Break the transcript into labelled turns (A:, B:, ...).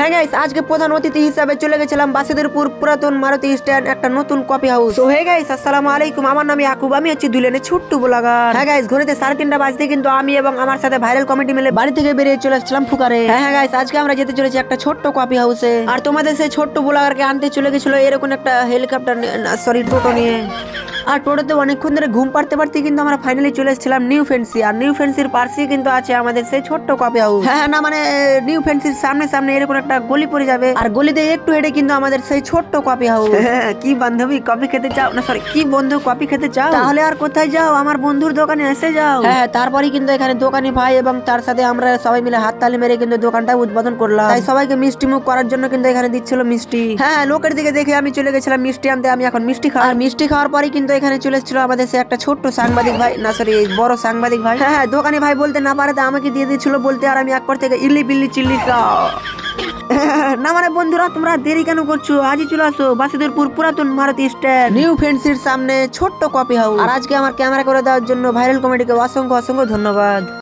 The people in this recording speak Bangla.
A: হ্যাঁ গাইস, আজকে প্রধান অতিথি হিসাবে চলে গেছিলাম বাসিদেরপুর পুরাতন মারুতি স্ট্যান্ড একটা নতুন কফি হাউস। তো হে গাইস, আসসালামু আলাইকুম, আমার নাম ইয়াকুব, আমি হচ্ছে দুলেনের ছোট্ট ব্লগার। হ্যাঁ গাইস, ঘড়িতে 3:30 বাজতে কিন্তু আমি এবং আমার সাথে ভাইরাল কমিটি মিলে বাড়ি থেকে বেরিয়ে চলে আসছিলাম ফুকারে। হ্যাঁ গাইস, আজকে আমরা যেতে চলেছি একটা ছোট্ট কফি হাউসে। আর তোমাদের সেই ছোট্ট ব্লগারকে আনতে চলে গেছিল এরকম একটা হেলিকপ্টার, সরি টোটো নিয়ে। আর টোটোতে অনেকক্ষণ ধরে ঘুম পাড়তে পারতে কিন্তু আমরা ফাইনালি চলে এসেছিলাম নিউ ফ্যান্সি। আর নিউ ফ্যান্সির পাশেই কিন্তু আছে আমাদের সেই ছোট্ট কফি হাউস। হ্যাঁ না মানে নিউ ফ্যান্সির সামনে সামনে এরকম একটা গলি পড়ে যাবে, আর গলিতে একটু হেঁটে কিন্তু আমাদের সেই ছোট্ট কফি হাউস। কি বান্ধবী কফি খেতে চাও, না সরি কি বন্ধু কফি খেতে চাও, তাহলে আর কোথায় যাও, আমার বন্ধুর দোকানে এসে যাও। হ্যাঁ, তারপরে কিন্তু এখানে দোকানি ভাই এবং তার সাথে আমরা সবাই মিলে হাততালি মেরে কিন্তু দোকানটা উদ্বোধন করলাম। তাই সবাইকে মিষ্টি মুখ করার জন্য কিন্তু এখানে দিচ্ছিল মিষ্টি। হ্যাঁ, লোকের দিকে দেখে আমি চলে গেছিলাম মিষ্টি আনতে। আমি এখন মিষ্টি খাই, আর মিষ্টি খাওয়ার পরে কিন্তু এখানে চলে এসেছিল আমাদের সে একটা ছোট্ট সাংবাদিক ভাই, না সরি বড় সাংবাদিক ভাই। হ্যাঁ, দোকানি ভাই বলতে না পারে তো আমাকে দিয়ে দিয়েছিল বলতে, আর আমি এক পর থেকে ইল্লি বিল্লি চিল্লি না মানে বন্ধুরা, তোমরা দেরি কেন করছো? আজই চলে আসো বাসিদেরপুর পুরাতন মারুতি স্ট্যান্ড নিউ ফ্যান্সির সামনে ছোট্ট কফি হাউস। আর আজকে আমার ক্যামেরা করে দেওয়ার জন্য ভাইরাল কমেডিকে অসংখ্য অসংখ্য ধন্যবাদ।